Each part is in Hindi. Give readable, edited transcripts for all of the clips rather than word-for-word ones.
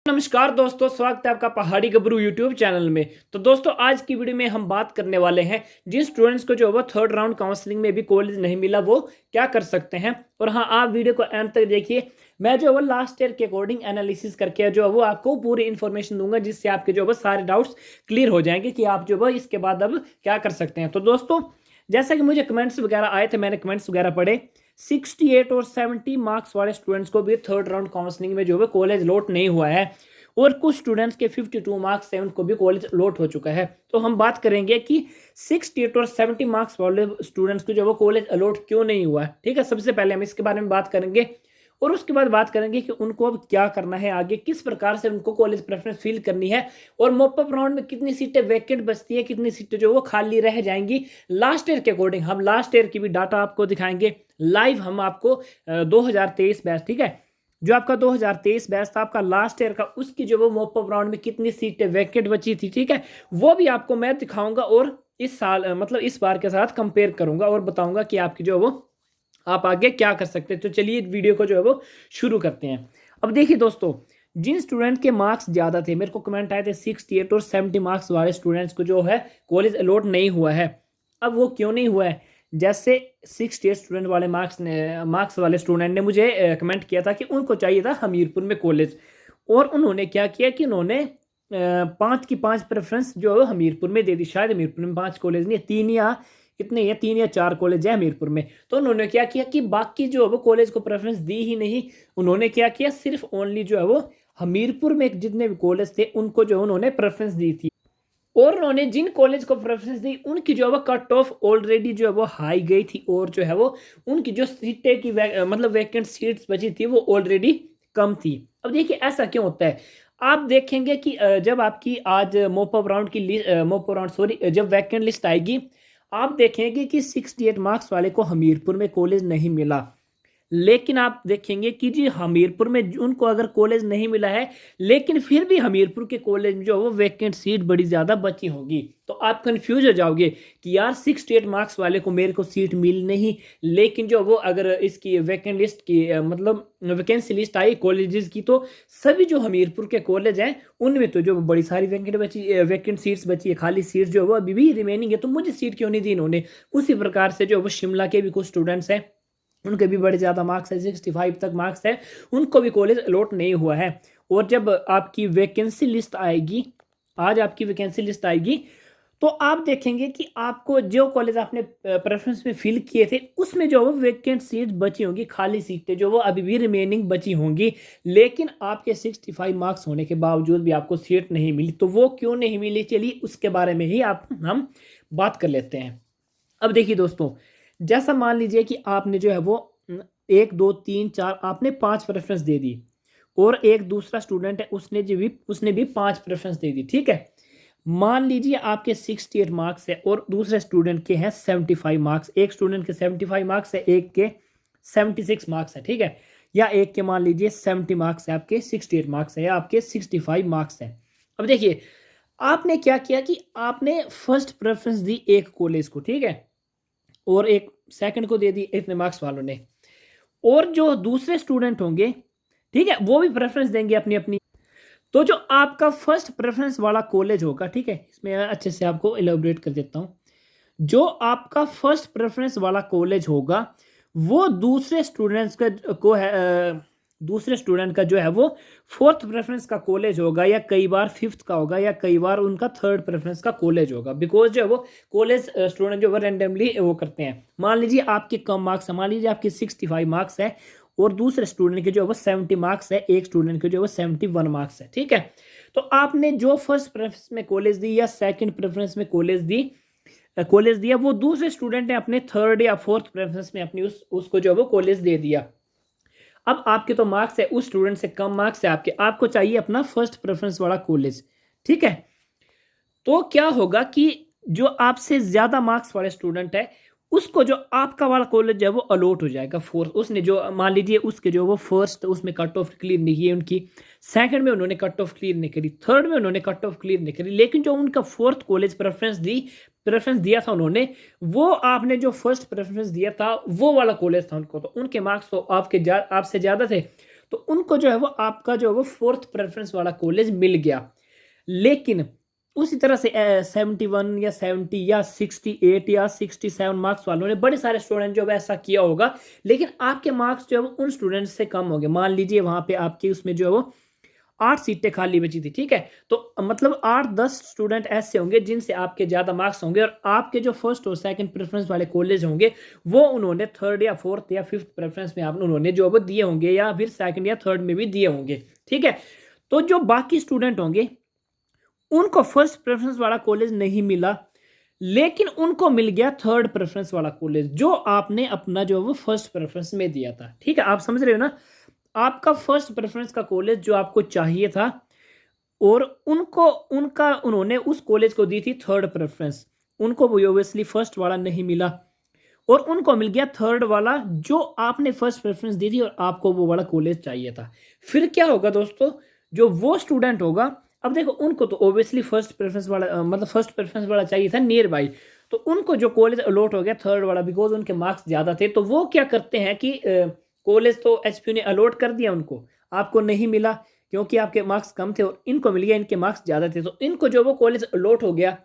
नमस्कार दोस्तों, स्वागत है आपका पहाड़ी गबरू यूट्यूब चैनल में। तो दोस्तों, आज की वीडियो में हम बात करने वाले हैं जिन स्टूडेंट्स को जो है वो थर्ड राउंड काउंसलिंग में भी कॉलेज नहीं मिला वो क्या कर सकते हैं। और हाँ, आप वीडियो को एंड तक देखिए। मैं जो है वो लास्ट ईयर के अकॉर्डिंग एनालिसिस करके जो है वो आपको पूरी इन्फॉर्मेशन दूंगा, जिससे आपके जो है वो सारे डाउट्स क्लियर हो जाएंगे कि आप जो है इसके बाद अब क्या कर सकते हैं। तो दोस्तों, जैसा कि मुझे कमेंट्स वगैरह आए थे, मैंने कमेंट्स वगैरह पढ़े। 68 और 70 मार्क्स वाले स्टूडेंट्स को भी थर्ड राउंड काउंसलिंग में जो है कॉलेज लॉट नहीं हुआ है, और कुछ स्टूडेंट्स के 52 मार्क्स से उनको भी कॉलेज लॉट हो चुका है। तो हम बात करेंगे कि 68 और 70 मार्क्स वाले स्टूडेंट्स को जो वो कॉलेज अलॉट क्यों नहीं हुआ है। ठीक है, सबसे पहले हम इसके बारे में बात करेंगे, और उसके बाद बात करेंगे कि उनको अब क्या करना है आगे, किस प्रकार से उनको कॉलेज प्रेफरेंस फिल करनी है, और मॉपअप राउंड में कितनी सीटें वैकेंट बचती है, कितनी सीटें जो वो खाली रह जाएंगी लास्ट ईयर के अकॉर्डिंग। हम लास्ट ईयर की भी डाटा आपको दिखाएंगे लाइव। हम आपको 2023 बैच, ठीक है, जो आपका 2023 बैच था आपका लास्ट ईयर का, उसकी जो वो मॉपअप राउंड में कितनी सीटें वैकेंट बची थी, ठीक है, वो भी आपको मैं दिखाऊंगा, और इस साल मतलब इस बार के साथ कंपेयर करूंगा और बताऊंगा कि आपकी जो वो आप आगे क्या कर सकते हैं। तो चलिए वीडियो को जो है वो शुरू करते हैं। अब देखिए दोस्तों, जिन स्टूडेंट के मार्क्स ज़्यादा थे, मेरे को कमेंट आए थे 68 और 70 मार्क्स वाले स्टूडेंट्स को जो है कॉलेज अलॉट नहीं हुआ है। अब वो क्यों नहीं हुआ है? जैसे 68 स्टूडेंट वाले मार्क्स वाले स्टूडेंट ने मुझे कमेंट किया था कि उनको चाहिए था हमीरपुर में कॉलेज, और उन्होंने क्या किया कि उन्होंने 5 की 5 प्रेफरेंस जो है हमीरपुर में दे दी। शायद हमीरपुर में 5 कॉलेज नहीं है, 3 या इतने ही है, 3 या 4 कॉलेज है हमीरपुर में। तो उन्होंने क्या किया कि बाकी जो है वो कॉलेज को प्रेफरेंस दी ही नहीं। उन्होंने क्या किया, सिर्फ ओनली जो है वो हमीरपुर में जितने भी कॉलेज थे उनको जो उन्होंने प्रेफरेंस दी थी, और उन्होंने जिन कॉलेज को प्रेफरेंस दी उनकी जो है वो कट ऑफ ऑलरेडी जो है वो हाई गई थी, और जो है वो उनकी जो सीटें की मतलब वैकेंट सीट्स बची थी वो ऑलरेडी कम थी। अब देखिए ऐसा क्यों होता है। आप देखेंगे कि जब आपकी आज मॉपअप राउंड की मॉपअप राउंड सॉरी जब वैकेंट लिस्ट आएगी, आप देखेंगे कि 68 मार्क्स वाले को हमीरपुर में कॉलेज नहीं मिला। लेकिन आप देखेंगे कि जी हमीरपुर में उनको अगर कॉलेज नहीं मिला है, लेकिन फिर भी हमीरपुर के कॉलेज में जो वो वैकेंट सीट बड़ी ज़्यादा बची होगी। तो आप कंफ्यूज हो जाओगे कि यार 68 मार्क्स वाले को मेरे को सीट मिल नहीं, लेकिन जो वो अगर इसकी वैकेंट लिस्ट की मतलब वैकेंसी लिस्ट आई कॉलेजेस की, तो सभी जो हमीरपुर के कॉलेज हैं उनमें तो जो बड़ी सारी वैकेंट सीट्स बची है, खाली सीट्स जो है वो अभी भी रिमेनिंग है। तो मुझे सीट क्यों नहीं दी इन्होंने? उसी प्रकार से जो वो शिमला के भी कुछ स्टूडेंट्स हैं, उनके भी बड़े ज़्यादा मार्क्स है, 65 तक मार्क्स है, उनको भी कॉलेज अलॉट नहीं हुआ है। और जब आपकी वैकेंसी लिस्ट आएगी, आज आपकी वैकेंसी लिस्ट आएगी, तो आप देखेंगे कि आपको जो कॉलेज आपने प्रेफरेंस में फिल किए थे उसमें जो वो वैकेंट सीट बची होंगी, खाली सीटें जो वो अभी भी रिमेनिंग बची होंगी, लेकिन आपके 65 मार्क्स होने के बावजूद भी आपको सीट नहीं मिली। तो वो क्यों नहीं मिली, चलिए उसके बारे में ही हम बात कर लेते हैं। अब देखिए दोस्तों, जैसा मान लीजिए कि आपने जो है वो 1 2 3 4 आपने 5 प्रेफरेंस दे दी, और एक दूसरा स्टूडेंट है उसने भी 5 प्रेफरेंस दे दी, ठीक है। मान लीजिए आपके 68 मार्क्स है और दूसरे स्टूडेंट के हैं 75 मार्क्स। एक स्टूडेंट के 75 मार्क्स है, एक के 76 मार्क्स है, ठीक है, या एक के मान लीजिए 70 मार्क्स है, आपके 68 मार्क्स है, या आपके 65 मार्क्स है। अब देखिए आपने क्या किया कि आपने फर्स्ट प्रेफरेंस दी एक कॉलेज को, ठीक है, और एक सेकंड को दे दी इतने मार्क्स वालों ने, और जो दूसरे स्टूडेंट होंगे, ठीक है, वो भी प्रेफरेंस देंगे अपनी अपनी। तो जो आपका फर्स्ट प्रेफरेंस वाला कॉलेज होगा, ठीक है, इसमें अच्छे से आपको एलोबरेट कर देता हूँ। जो आपका फर्स्ट प्रेफरेंस वाला कॉलेज होगा वो दूसरे स्टूडेंट्स का को है दूसरे स्टूडेंट का जो है वो फोर्थ प्रेफरेंस का कॉलेज होगा, या कई बार फिफ्थ का होगा, या कई बार उनका थर्ड प्रेफरेंस का कॉलेज होगा। बिकॉज जो है वो कॉलेज स्टूडेंट जो है रैंडमली वो करते हैं। मान लीजिए आपके कम मार्क्स है, मान लीजिए आपके 65 मार्क्स है, और दूसरे स्टूडेंट के जो है वो 70 मार्क्स है, एक स्टूडेंट के जो है वो 71 मार्क्स है, ठीक है। तो आपने जो फर्स्ट प्रेफरेंस में कॉलेज दी या सेकंड प्रेफरेंस में कॉलेज दिया, वो दूसरे स्टूडेंट ने अपने थर्ड या फोर्थ प्रेफरेंस में अपनी उसको जो है वो कॉलेज दे दिया। अब आपके तो मार्क्स है, उस स्टूडेंट से कम मार्क्स है आपको चाहिए अपना फर्स्ट प्रेफरेंस वाला कॉलेज, ठीक है। तो क्या होगा कि जो आपसे ज्यादा मार्क्स वाले स्टूडेंट है उसको जो आपका वाला कॉलेज है वो अलॉट हो जाएगा। फोर्थ उसने जो मान लीजिए उसके जो वो फर्स्ट उसमें कट ऑफ क्लियर नहीं की उनकी, सेकंड में उन्होंने कट ऑफ क्लियर नहीं करी, थर्ड में उन्होंने कट ऑफ क्लियर नहीं करी, लेकिन जो उनका फोर्थ कॉलेज प्रेफरेंस दिया था उन्होंने, वो आपने जो फर्स्ट प्रेफरेंस दिया था वो वाला कॉलेज था उनको, तो उनके मार्क्स तो आपसे ज़्यादा थे। तो उनको जो है वो आपका जो है वो 4th प्रेफरेंस वाला कॉलेज मिल गया। लेकिन उसी तरह से 71 या 70 या 68 या 67 मार्क्स वालों ने, बड़े सारे स्टूडेंट जो है ऐसा किया होगा, लेकिन आपके मार्क्स जो है वो उन स्टूडेंट्स से कम होंगे। मान लीजिए वहां पे आपकी उसमें जो है वो 8 सीटें खाली बची थी, ठीक है, तो मतलब 8-10 स्टूडेंट ऐसे होंगे जिनसे आपके ज्यादा मार्क्स होंगे, और आपके जो फर्स्ट और सेकंड प्रेफरेंस वाले कॉलेज होंगे वो उन्होंने 3rd या 4th या 5th प्रेफरेंस में आप उन्होंने जो वो दिए होंगे, या फिर 2nd या 3rd में भी दिए होंगे, ठीक है। तो जो बाकी स्टूडेंट होंगे उनको फर्स्ट प्रेफरेंस वाला कॉलेज नहीं मिला, लेकिन उनको मिल गया 3rd प्रेफरेंस वाला कॉलेज, जो आपने अपना जो वो फर्स्ट प्रेफरेंस में दिया था, ठीक है। आप समझ रहे हो ना, आपका फर्स्ट प्रेफरेंस का कॉलेज जो आपको चाहिए था, और उनको उन्होंने उस कॉलेज को दी थी 3rd प्रेफरेंस, उनको वो ऑब्वियसली फर्स्ट वाला नहीं मिला, और उनको मिल गया 3rd वाला जो आपने फर्स्ट प्रेफरेंस दी थी, और आपको वो वाला कॉलेज चाहिए था। फिर क्या होगा दोस्तों, जो वो स्टूडेंट होगा, अब देखो उनको तो ऑब्वियसली फर्स्ट प्रेफरेंस वाला मतलब फर्स्ट प्रेफरेंस वाला चाहिए था नियर बाई, तो उनको जो कॉलेज अलॉट हो गया 3rd वाला, बिकॉज उनके मार्क्स ज़्यादा थे, तो वो क्या करते हैं कि कॉलेज तो एचपीयू ने अलॉट कर दिया उनको, आपको नहीं मिला क्योंकि आपके मार्क्स कम थे, और इनको मिल गया, इनके मार्क्स ज़्यादा थे, तो इनको जो वो कॉलेज अलॉट हो गया।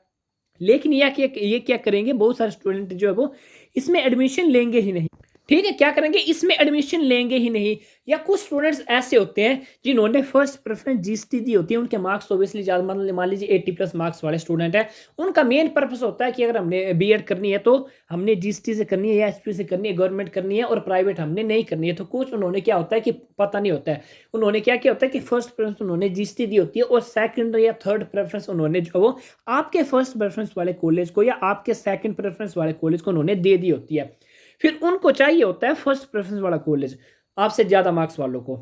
लेकिन ये क्या करेंगे, बहुत सारे स्टूडेंट जो है वो इसमें एडमिशन लेंगे ही नहीं, ठीक है, क्या करेंगे, इसमें एडमिशन लेंगे ही नहीं। या कुछ स्टूडेंट्स ऐसे होते हैं जिन्होंने फर्स्ट प्रेफरेंस जीएसटी दी होती है, उनके मार्क्स ऑब्वियसली ज़्यादा, मान लीजिए 80+ मार्क्स वाले स्टूडेंट है, उनका मेन पर्पस होता है कि अगर हमने बीएड करनी है तो हमने जीएसटी से करनी है या एचपीयू से करनी है, गवर्नमेंट करनी है, और प्राइवेट हमने नहीं करनी है। तो कुछ उन्होंने क्या होता है कि पता नहीं होता है, उन्होंने क्या किया होता है कि फर्स्ट प्रेफरेंस उन्होंने जीएसटी दी होती है, और 2nd या 3rd प्रेफरेंस उन्होंने जो वो आपके फर्स्ट प्रेफरेंस वाले कॉलेज को या आपके 2nd प्रेफरेंस वाले कॉलेज को उन्होंने दे दी होती है। फिर उनको चाहिए होता है फर्स्ट प्रेफरेंस वाला कॉलेज आपसे ज़्यादा मार्क्स वालों को,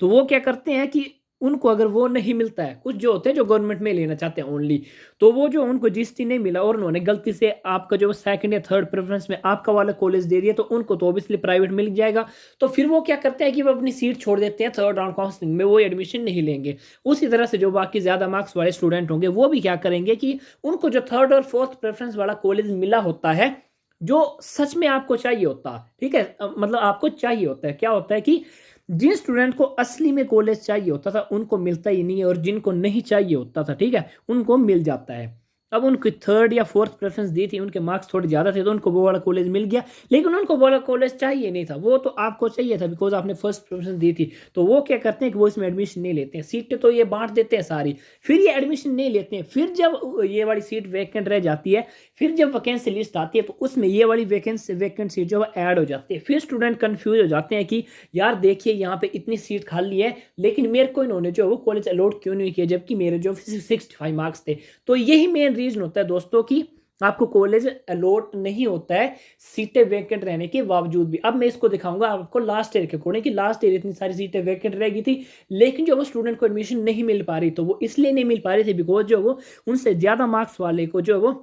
तो वो क्या करते हैं कि उनको अगर वो नहीं मिलता है, कुछ जो होते हैं जो गवर्नमेंट में लेना चाहते हैं ओनली, तो वो जो उनको जीएसटी नहीं मिला और उन्होंने गलती से आपका जो 2nd या 3rd प्रेफरेंस में आपका वाला कॉलेज दे दिया, तो उनको तो ऑब्वियसली प्राइवेट मिल जाएगा। तो फिर वो क्या करते हैं कि वो अपनी सीट छोड़ देते हैं 3rd राउंड काउंसलिंग में, वो एडमिशन नहीं लेंगे। उसी तरह से जो बाकी ज़्यादा मार्क्स वाले स्टूडेंट होंगे वो भी क्या करेंगे कि उनको जो 3rd और 4th प्रेफरेंस वाला कॉलेज मिला होता है, जो सच में आपको चाहिए होता है, ठीक है, मतलब आपको चाहिए होता है, क्या होता है कि जिन स्टूडेंट को असली में कॉलेज चाहिए होता था उनको मिलता ही नहीं है, और जिनको नहीं चाहिए होता था, ठीक है, उनको मिल जाता है। अब उनको 3rd या 4th प्रेफरेंस दी थी, उनके मार्क्स थोड़े ज़्यादा थे, तो उनको वो वाला कॉलेज मिल गया, लेकिन उनको वो वाला कॉलेज चाहिए नहीं था, वो तो आपको चाहिए था बिकॉज आपने फर्स्ट प्रेफरेंस दी थी। तो वो क्या करते हैं कि वो इसमें एडमिशन नहीं लेते हैं, सीटें तो ये बांट देते हैं सारी, फिर ये एडमिशन नहीं लेते हैं। फिर जब ये वाली सीट वैकेंट रह जाती है, फिर जब वैकेंसी लिस्ट आती है, तो उसमें ये वाली वैकेंट सीट जो है ऐड हो जाती है। फिर स्टूडेंट कन्फ्यूज हो जाते हैं कि यार देखिए यहाँ पे इतनी सीट खाली है, लेकिन मेरे को इन्होंने जो वो कॉलेज अलॉट क्यों नहीं किया, जबकि मेरे जो 65 मार्क्स थे। तो यही मेन रीजन होता है दोस्तों कि आपको कॉलेज अलॉट नहीं होता है सीटें वैकेंट रहने के बावजूद भी। अब मैं इसको दिखाऊंगा आपको लास्ट ईयर के अकॉर्डिंग कि लास्ट ईयर इतनी सारी सीटें वैकेंट रह गई थी, लेकिन जो वो स्टूडेंट को एडमिशन नहीं मिल पा रही, तो वो इसलिए नहीं मिल पा रही थी बिकॉज जो वो उनसे ज़्यादा मार्क्स वाले को जो वो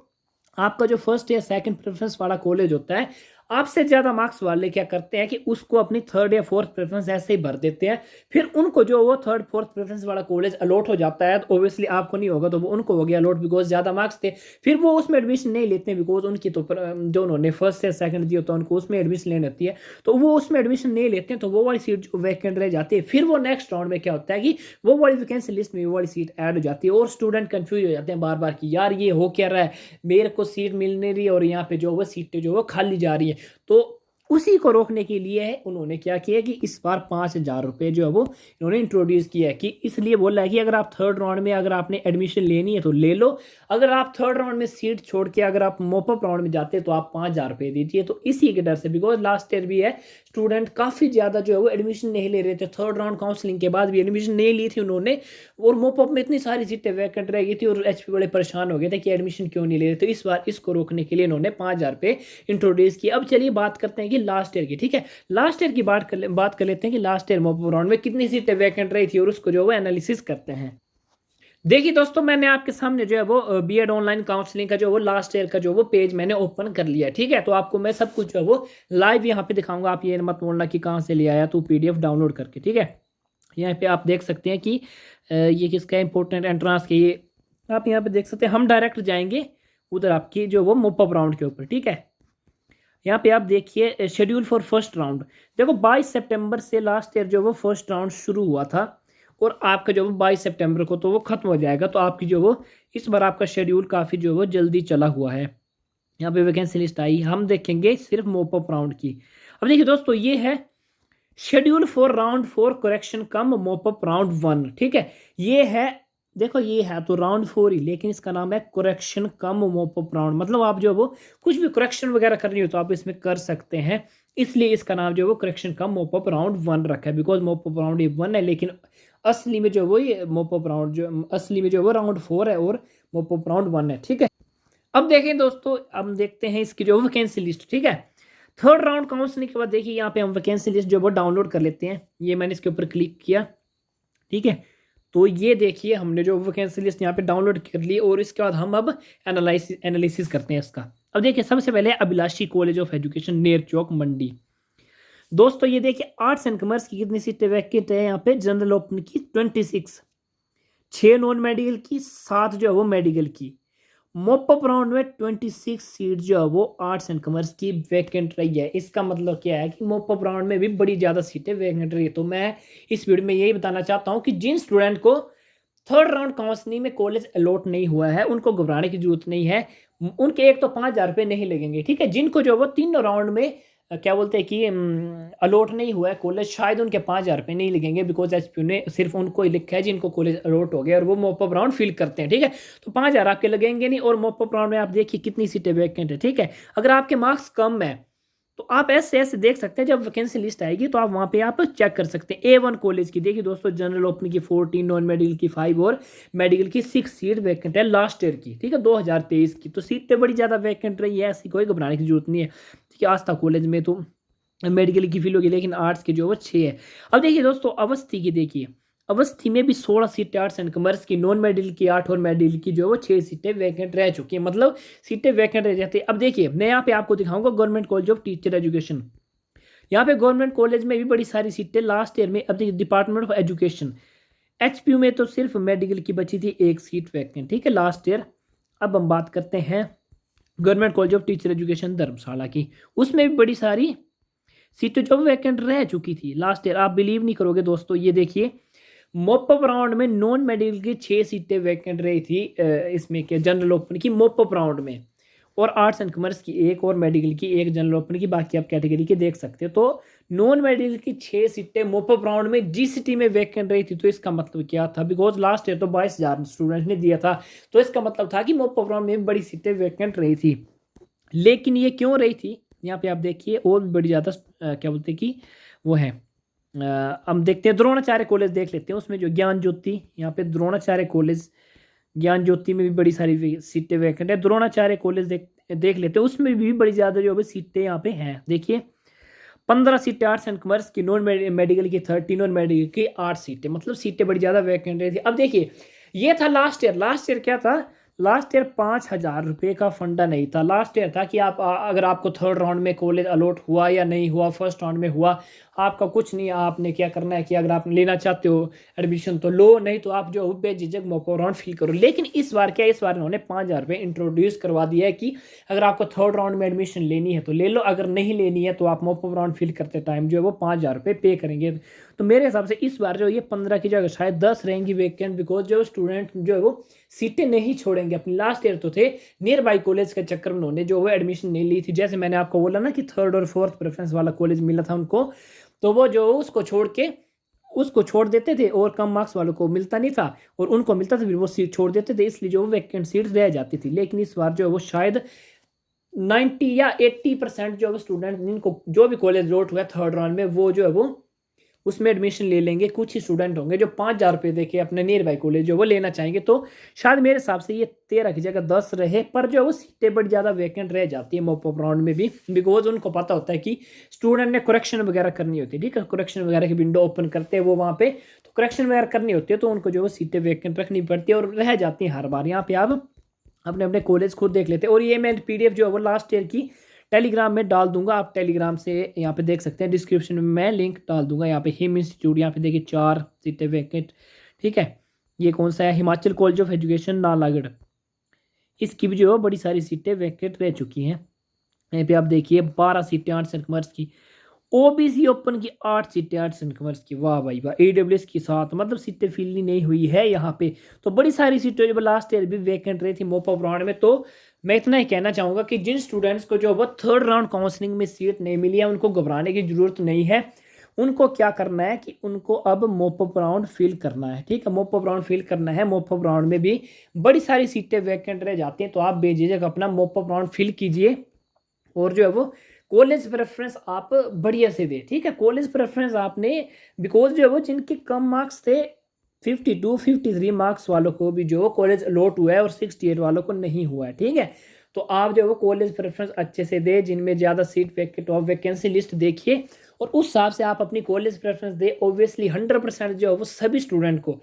आपका जो फर्स्ट या 2nd प्रेफरेंस वाला कॉलेज होता है, आपसे ज़्यादा मार्क्स वाले क्या करते हैं कि उसको अपनी 3rd या 4th प्रेफरेंस ऐसे ही भर देते हैं। फिर उनको जो वो 3rd 4th प्रेफरेंस वाला कॉलेज अलॉट हो जाता है, तो ऑब्वियसली आपको नहीं होगा, तो वो उनको हो गया अलॉट बिकॉज ज़्यादा मार्क्स थे। फिर वो उसमें एडमिशन नहीं लेते हैं बिकॉज उनकी तो जो उन्होंने फर्स्ट या 2nd दिया होता है उनको उसमें एडमिशन लेनी होती है, तो वो उसमें एडमिशन नहीं लेते हैं, तो वो वाली सीट जो वैकेंट रह जाती है। फिर वो नेक्स्ट राउंड में क्या होता है कि वो वाली वैकेंसी लिस्ट में वो वाली सीट ऐड हो जाती है, और स्टूडेंट कन्फ्यूज हो जाते हैं बार बार कि यार ये हो क्या रहा है, मेरे को सीट मिल नहीं रही और यहाँ पे जो वो सीटें जो वो खाली जा रही है। तो उसी को रोकने के लिए है उन्होंने क्या किया कि इस बार 5,000 रुपये जो है वो इन्होंने इंट्रोड्यूस किया है, कि इसलिए बोला है कि अगर आप 3rd राउंड में अगर आपने एडमिशन लेनी है तो ले लो, अगर आप 3rd राउंड में सीट छोड़ के अगर आप मोपअप राउंड में जाते तो आप 5,000 रुपये दीजिए। तो इसी के डर से, बिकॉज लास्ट ईयर भी है स्टूडेंट काफ़ी ज़्यादा जो है वो एडमिशन नहीं ले रहे थे, 3rd राउंड काउंसलिंग के बाद भी एडमिशन नहीं ली थी उन्होंने, और मोपअप में इतनी सारी सीटें वैकेंट रह गई थी और एचपी बड़े परेशान हो गए थे कि एडमिशन क्यों नहीं ले रहे। तो इस बार इसको रोकने के लिए इन्होंने 5,000 रुपये इंट्रोड्यूस किया। अब चलिए बात करते हैं कि लास्ट ईयर की, ठीक है, लास्ट ईयर की बात कर लेते हैं कि लास्ट ईयर मोपअप राउंड में कितनी सीटें वैकेंट रही थी, और उसको जो है एनालिसिस करते हैं। देखिए दोस्तों, मैंने आपके सामने जो है वो बीएड ऑनलाइन काउंसलिंग का जो वो लास्ट ईयर का जो वो पेज मैंने ओपन कर लिया है, ठीक है। तो आपको मैं सब कुछ जो है वो लाइव यहाँ पे दिखाऊंगा, आप ये मत बोलना कि कहाँ से ले आया तो पीडीएफ डाउनलोड करके, ठीक है। यहाँ पे आप देख सकते हैं कि ये किसका इंपॉर्टेंट एंट्रांस के, ये आप यहाँ पे देख सकते हैं। हम डायरेक्ट जाएंगे उधर आपकी जो वो मोपअप राउंड के ऊपर, ठीक है। यहाँ पे आप देखिए शेड्यूल फॉर फर्स्ट राउंड। देखो 22 सितंबर से लास्ट ईयर जो वो फर्स्ट राउंड शुरू हुआ था और आपका जो वो 22 सितंबर को तो वो खत्म हो जाएगा। तो आपकी जो वो इस बार आपका शेड्यूल काफ़ी जो वो जल्दी चला हुआ है। यहाँ पे वैकेंसी लिस्ट आई, हम देखेंगे सिर्फ मोप अप राउंड की। अब देखिए दोस्तों, ये है शेड्यूल फॉर राउंड 4 करेक्शन कम मोप अप राउंड 1, ठीक है। ये है, देखो ये है तो राउंड 4 ही, लेकिन इसका नाम है करेक्शन कम मोप अप राउंड। मतलब आप जो वो कुछ भी करेक्शन वगैरह करनी हो तो आप इसमें कर सकते हैं, इसलिए इसका नाम जो वो करेक्शन कम मोप अप राउंड 1 रखा है। बिकॉज मोप अप राउंड ये 1 है, लेकिन असली में जो वो ये मोप अप राउंड जो असली में जो वो राउंड 4 है और मोप अप राउंड 1 है, ठीक है। अब देखें दोस्तों, हम देखते हैं इसकी जो वैकेंसी लिस्ट, ठीक है। थर्ड राउंड काउंसलिंग के बाद देखिए यहाँ पे हम वैकेंसी लिस्ट जो वो डाउनलोड कर लेते हैं। ये मैंने इसके ऊपर क्लिक किया, ठीक है। तो ये देखिए हमने जो वैकेंसी लिस्ट यहाँ पे डाउनलोड कर ली और इसके बाद हम अब एनालिसिस करते हैं इसका। अब देखिए सबसे पहले अभिलाषी कॉलेज ऑफ एजुकेशन नेर चौक मंडी। दोस्तों ये देखिए आर्ट्स एंड कॉमर्स की कितनी सीटें वैकेंट है यहाँ पे। जनरल ओपन की 26, 6 नॉन मेडिकल की, 7 जो है वो मेडिकल की। मोप अप राउंड में 26 सीट जो है वो आर्ट्स एंड कॉमर्स की वैकेंट रही है। इसका मतलब क्या है कि मोप अप राउंड में भी बड़ी ज़्यादा सीटें वैकेंट रही है। तो मैं इस वीडियो में यही बताना चाहता हूँ कि जिन स्टूडेंट को थर्ड राउंड काउंसलिंग में कॉलेज अलॉट नहीं हुआ है उनको घबराने की जरूरत नहीं है। उनके एक तो 5,000 रुपये नहीं लगेंगे, ठीक है। जिनको जो वो तीनों राउंड में क्या बोलते हैं कि अलॉट नहीं हुआ है कॉलेज, शायद उनके 5,000 रुपये नहीं लगेंगे। बिकॉज एचपीयू ने सिर्फ उनको ही लिखा है जिनको कॉलेज अलॉट हो गया और वो मोप अप राउंड फिल करते हैं, ठीक है। तो 5,000 आपके लगेंगे नहीं। और मोप अप राउंड में आप देखिए कितनी सीटें वैकेंट है, ठीक है। अगर आपके मार्क्स कम है तो आप ऐसे ऐसे देख सकते हैं, जब वैकेंसी लिस्ट आएगी तो आप वहाँ पे आप चेक कर सकते हैं। A1 कॉलेज की देखिए दोस्तों, जनरल ओपन की 14, नॉन मेडिकल की 5 और मेडिकल की 6 सीट वैकेंट है लास्ट ईयर की, ठीक है, 2023 की। तो सीटें बड़ी ज़्यादा वैकेंट रही है, ऐसी कोई घबराने की जरूरत नहीं है, ठीक है। आस्था कॉलेज में तो मेडिकल की फिल होगी, लेकिन आर्ट्स की जो वो 6 है। अब देखिए दोस्तों अवस्थी की, देखिए अवस्थी में भी 16 सीटें आर्ट्स एंड कॉमर्स की, नॉन मेडिकल की 8 और मेडिकल की जो वो 6 सीटें वैकेंट रह चुकी है। मतलब सीटें वैकेंट रह जाती है। अब देखिए मैं यहाँ पे आपको दिखाऊंगा government college of teacher education. यहाँ पे गवर्नमेंट कॉलेज में भी बड़ी सारी सीटें लास्ट ईयर में। अब देखिए डिपार्टमेंट ऑफ एजुकेशन एचपीयू में तो सिर्फ मेडिकल की बची थी 1 सीट वैकेंट, ठीक है, लास्ट ईयर। अब हम बात करते हैं government college of teacher education Dharamshala की, उसमें भी बड़ी सारी सीटें जो वैकेंट रह चुकी थी लास्ट ईयर। आप बिलीव नहीं करोगे दोस्तों, ये देखिए मोप अप राउंड में नॉन मेडिकल की 6 सीटें वैकेंट रही थी। इसमें क्या जनरल ओपन की मोप अप राउंड में, और आर्ट्स एंड कॉमर्स की 1 और मेडिकल की 1 जनरल ओपन की, बाकी आप कैटेगरी के देख सकते हो। तो नॉन मेडिकल की 6 सीटें मोप अप राउंड में जीसीटी में वैकेंट रही थी। तो इसका मतलब क्या था, बिकॉज लास्ट ईयर तो 22,000 स्टूडेंट ने दिया था, तो इसका मतलब था कि मोप अप राउंड में बड़ी सीटें वैकेंट रही थी। लेकिन ये क्यों रही थी, यहाँ पे आप देखिए और भी बड़ी ज़्यादा क्या बोलते हैं कि वो है। हम देखते हैं द्रोणाचार्य कॉलेज देख लेते हैं, उसमें जो ज्ञान ज्योति, यहाँ पे द्रोणाचार्य कॉलेज ज्ञान ज्योति में भी बड़ी सारी सीटें वैकेंट है। द्रोणाचार्य कॉलेज देख लेते हैं, उसमें भी बड़ी ज़्यादा जो है सीटें यहाँ पे हैं। देखिए 15 सीटें आर्ट्स एंड कॉमर्स की, नॉन मेडिकल की 13 और मेडिकल की 8 सीटें, मतलब सीटें बड़ी ज़्यादा वैकेंट रही थी। अब देखिए ये था लास्ट ईयर। लास्ट ईयर क्या था, लास्ट ईयर 5,000 रुपये का फंडा नहीं था। लास्ट ईयर था कि आप अगर आपको थर्ड राउंड में कॉलेज अलॉट हुआ या नहीं हुआ, फर्स्ट राउंड में हुआ, आपका कुछ नहीं। आपने क्या करना है कि अगर आप लेना चाहते हो एडमिशन तो लो, नहीं तो आप जो बेझिझक मोप अप राउंड फिल करो। लेकिन इस बार क्या, इस बार इन्होंने 5,000 रुपये इंट्रोड्यूस करवा दिया है कि अगर आपको थर्ड राउंड में एडमिशन लेनी है तो ले लो, अगर नहीं लेनी है तो आप मोप अप राउंड फिल करते टाइम जो है वो 5,000 रुपये पे करेंगे। तो मेरे हिसाब से इस बार जो ये 15 की जगह शायद 10 रहेंगी वैकेंट, बिकॉज जो स्टूडेंट जो है वो सीटें नहीं छोड़ेंगे अपनी। लास्ट ईयर तो थे नियर बाई कॉलेज के चक्कर में उन्होंने जो वो एडमिशन नहीं ली थी। जैसे मैंने आपको बोला ना कि थर्ड और फोर्थ प्रेफरेंस वाला कॉलेज मिला था उनको, तो वो जो उसको छोड़ देते थे और कम मार्क्स वालों को मिलता नहीं था, और उनको मिलता था फिर वो सीट छोड़ देते थे, इसलिए जो वो वैकेंट सीट रह जाती थी। लेकिन इस बार जो है वो शायद 90 या 80% जो स्टूडेंट जिनको जो भी कॉलेज अलॉट हुआ थर्ड राउंड में, वो जो है वो उसमें एडमिशन ले लेंगे। कुछ ही स्टूडेंट होंगे जो 5,000 रुपये देके अपने नियर बाई कॉलेज जो वो लेना चाहेंगे। तो शायद मेरे हिसाब से ये 13 की जगह 10 रहे, पर जो वो सीटें बड़ी ज़्यादा वैकेंट रह जाती है मोप अप राउंड में भी, बिकॉज उनको पता होता है कि स्टूडेंट ने करेक्शन वगैरह करनी होती है, ठीक है। करेक्शन वगैरह की विंडो ओपन करते हैं वो वहाँ पे, तो करेक्शन वगैरह करनी होती है, तो उनको जो वो सीटें वैकेंट रखनी पड़ती है और रह जाती हैं हर बार। यहाँ पे आप अपने अपने कॉलेज खुद देख लेते हैं। और ये मैं PDF जो है वो लास्ट ईयर की टेलीग्राम में डाल दूंगा, आप टेलीग्राम से यहाँ पे देख सकते हैं, डिस्क्रिप्शन में मैं लिंक डाल दूंगा। यहाँ पे हिम इंस्टीट्यूट, यहाँ पे देखिए 4 सीटें वैकेंट, ठीक है। ये कौन सा है, Himachal college of education Nalagarh, इसकी भी जो है बड़ी सारी सीटें वैकेंट रह चुकी हैं। यहाँ पे आप देखिए 12 सीटें आर्ट्स एंड कॉमर्स की, ओबीसी ओपन की 8 सीटें आर्ट्स एंड कॉमर्स की, वाह भाई वाह। ईडब्ल्यूएस की 7, मतलब सीटें फिल ही नहीं हुई है यहाँ पे। तो बड़ी सारी सीटें जो लास्ट ईयर भी वैकेंट रही थी मोप ऑफ राउंड में। तो मैं इतना ही कहना चाहूँगा कि जिन स्टूडेंट्स को जो वो थर्ड राउंड काउंसलिंग में सीट नहीं मिली है उनको घबराने की जरूरत नहीं है। उनको क्या करना है कि उनको अब मोप ऑफ राउंड फिल करना है, ठीक है। मोप ऑफ राउंड फिल करना है। मोप ऑफ राउंड में भी बड़ी सारी सीटें वैकेंट रह जाती हैं, तो आप बेझिझक अपना मोप ऑफ राउंड फिल कीजिए और जो है वो कॉलेज प्रेफरेंस आप बढ़िया से दे, ठीक है। कॉलेज प्रेफरेंस आपने, बिकॉज जो है वो जिनके कम मार्क्स थे 52 53 मार्क्स वालों को भी जो कॉलेज अलॉट हुआ है और 68 वालों को नहीं हुआ है, ठीक है। तो आप जो है वो कॉलेज प्रेफरेंस अच्छे से दे, जिनमें ज़्यादा seat vacant top vacancy list देखिए और उस हिसाब से आप अपनी कॉलेज प्रेफरेंस दे। ऑब्वियसली 100% जो है वो सभी स्टूडेंट को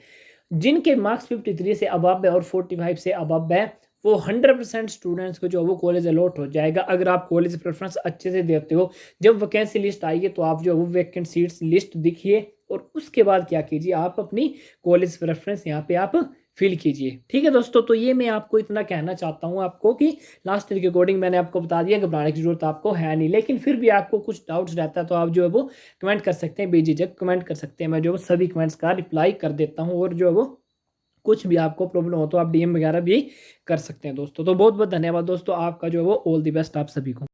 जिनके मार्क्स 53 से अबव है और 45 से अबव है, वो 100% स्टूडेंट्स को जो वो कॉलेज अलॉट हो जाएगा अगर आप कॉलेज प्रेफरेंस अच्छे से देते हो। जब वैकेंसी लिस्ट आएगी तो आप जो वो वैकेंट सीट्स लिस्ट दिखिए और उसके बाद क्या कीजिए, आप अपनी कॉलेज प्रेफरेंस यहाँ पे आप फिल कीजिए, ठीक है दोस्तों। तो ये मैं आपको इतना कहना चाहता हूँ आपको कि लास्ट ईयर के अकॉर्डिंग मैंने आपको बता दिया, घबराने की जरूरत आपको है नहीं। लेकिन फिर भी आपको कुछ डाउट्स रहता है तो आप जो है वो कमेंट कर सकते हैं, बेझिझक कमेंट कर सकते हैं। मैं जो सभी कमेंट्स का रिप्लाई कर देता हूँ और जो है वो कुछ भी आपको प्रॉब्लम हो तो आप डीएम वगैरह भी कर सकते हैं दोस्तों। तो बहुत बहुत धन्यवाद दोस्तों, आपका जो है वो ऑल द बेस्ट आप सभी को।